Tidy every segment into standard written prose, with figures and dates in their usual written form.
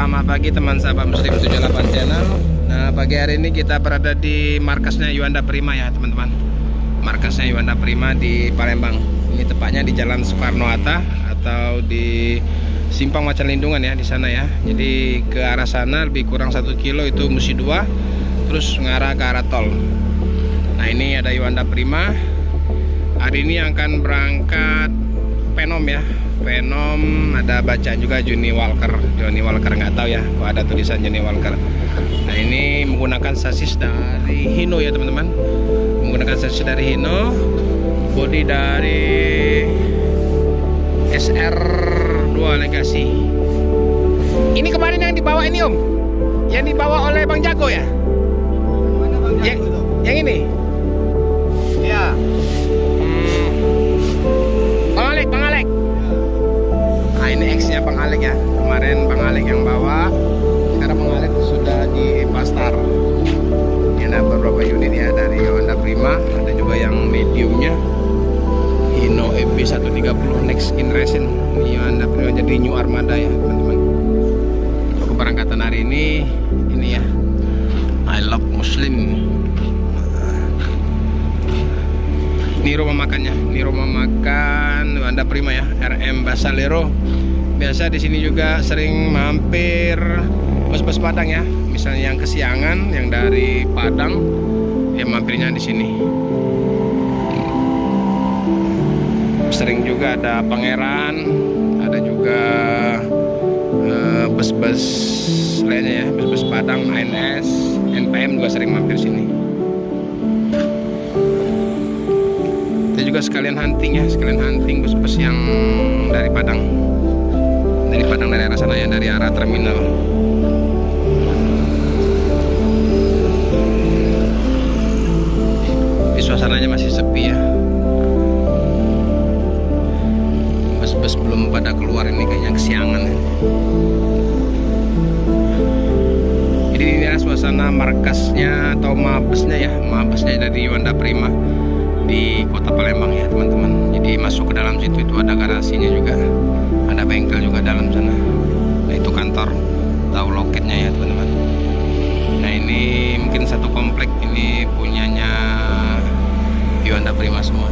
Selamat pagi teman sahabat Muslim 78 channel. Nah, pagi hari ini kita berada di markasnya Yuanda Prima ya teman-teman. Markasnya Yuanda Prima di Palembang. Ini tepatnya di Jalan Soekarno-Hatta atau di Simpang Macan Lindungan ya, di sana ya. Jadi ke arah sana lebih kurang 1 kilo itu Musi 2, terus mengarah ke arah tol. Nah, ini ada Yuanda Prima. Hari ini akan berangkat Venom ya. Venom, ada bacaan juga Johnny Walker nggak tahu ya kok ada tulisan Johnny Walker. Nah, ini menggunakan sasis dari Hino ya teman-teman, menggunakan sasis dari Hino, bodi dari SR2 Legacy. Ini kemarin yang dibawa ini Om, yang dibawa oleh Bang Jago ya. Mana Bang Jago itu? Yang ini Ya. Bang Alek. Nah, ini X-nya Bang Alek ya. Kemarin Bang Alek yang bawa, sekarang Bang Alek sudah di Pastar. Ini ada beberapa unit ya dari Yuanda Prima, ada juga yang mediumnya Hino EB130 Next Generation. Ini Yuanda Prima jadi New Armada ya teman-teman. Keberangkatan hari ini ya, I Love Muslim. Ini rumah makannya, ini rumah makan Yuanda Prima ya, RM Basalero. Biasa di sini juga sering mampir bus-bus Padang ya. Misalnya yang kesiangan, yang dari Padang, ya mampirnya di sini. Sering juga ada Pangeran, ada juga bus-bus lainnya ya, bus-bus Padang, ANS, NPM juga sering mampir sini. Juga sekalian hunting ya, sekalian hunting bus-bus yang dari Padang, dari arah sana ya, dari arah terminal. Di suasananya masih sepi ya, bus-bus belum pada keluar, ini kayaknya kesiangan ya. Jadi ini adalah suasana markasnya atau mabesnya ya, mabesnya dari Yuanda Prima di kota Palembang ya teman-teman. Jadi masuk ke dalam situ itu ada garasinya juga, ada bengkel juga dalam sana. Nah, itu kantor, tahu loketnya ya teman-teman. Nah, ini mungkin satu komplek ini punyanya Yuanda Prima semua.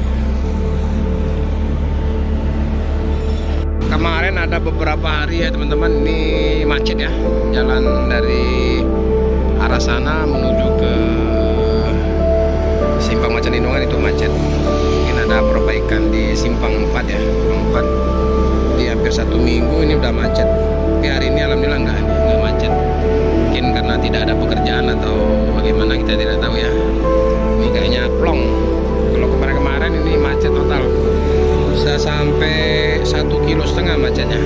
Kemarin ada beberapa hari ya teman-teman, ini macet ya, jalan dari arah sana menuju ke Simpang Macan Lindungan itu macet. Mungkin ada perbaikan di Simpang 4 ya, 4 di hampir 1 minggu ini udah macet. Tapi hari ini alhamdulillah nggak macet. Mungkin karena tidak ada pekerjaan atau bagaimana, kita tidak tahu ya. Ini kayaknya plong. Kalau kemarin-kemarin ini macet total, bisa sampai 1,5 kilo macetnya.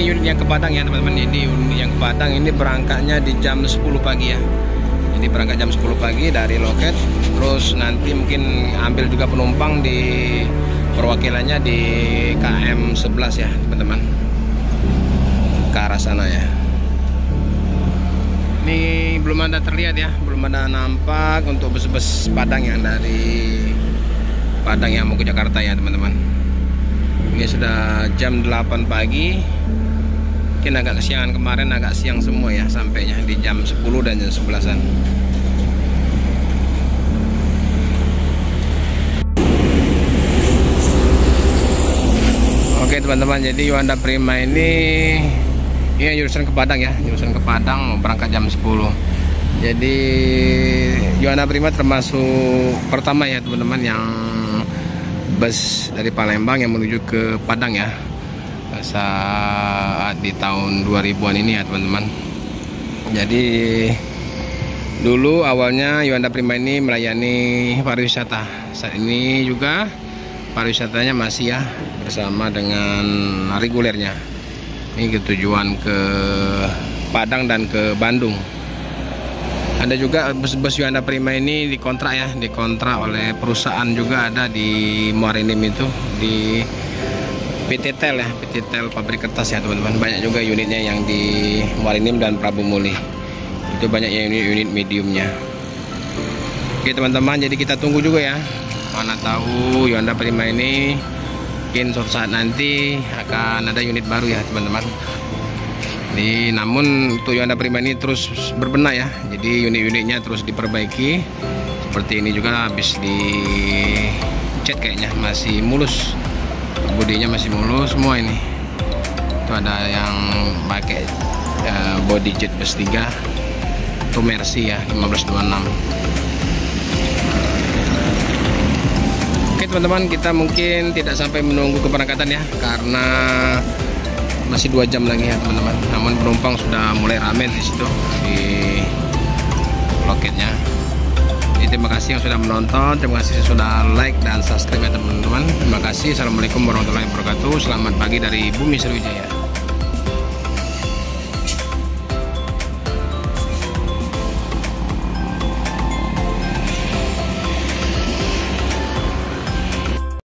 Unit yang ke Padang ya teman-teman. Jadi unit yang ke Padang ini berangkatnya di jam 10 pagi ya. Jadi berangkat jam 10 pagi dari loket, terus nanti mungkin ambil juga penumpang di perwakilannya di KM 11 ya teman-teman, ke arah sana ya. Ini belum ada terlihat ya, belum ada nampak untuk bus-bus Padang yang dari Padang yang mau ke Jakarta ya teman-teman. Ini sudah jam 8 pagi. Mungkin agak kesiangan, kemarin agak siang semua ya, sampainya di jam 10 dan jam 11-an. Oke teman-teman, jadi Yuanda Prima ini jurusan ke Padang ya, jurusan ke Padang, mau berangkat jam 10. Jadi Yuanda Prima termasuk pertama ya teman-teman yang bus dari Palembang yang menuju ke Padang ya, saat di tahun 2000-an ini ya teman-teman. Jadi dulu awalnya Yuanda Prima ini melayani pariwisata. Saat ini juga pariwisatanya masih ya, bersama dengan regulernya. Ini tujuan ke Padang dan ke Bandung. Ada juga bus-bus Yuanda Prima ini dikontrak ya, dikontrak oleh perusahaan juga, ada di Muarinim itu, di PT Tel ya, PT Tel pabrik kertas ya teman-teman. Banyak juga unitnya yang di Walinim dan Prabu Muli. Itu banyak yang unit mediumnya. Oke teman-teman, jadi kita tunggu juga ya. Mana tahu Yuanda Prima ini mungkin suatu saat nanti akan ada unit baru ya teman-teman. Namun untuk Yuanda Prima ini terus berbenah ya. Jadi unit-unitnya terus diperbaiki. Seperti ini juga habis dicat kayaknya masih mulus. Bodinya masih mulus semua ini. Itu ada yang pakai body jet bus 3 itu Mercy ya 1526. Oke teman-teman, kita mungkin tidak sampai menunggu keberangkatan ya, karena masih 2 jam lagi ya teman-teman. Namun penumpang sudah mulai ramai di situ di loketnya. Jadi terima kasih yang sudah menonton, terima kasih yang sudah like dan subscribe ya teman-teman. Terima kasih. Assalamualaikum warahmatullahi wabarakatuh. Selamat pagi dari Bumi Sriwijaya.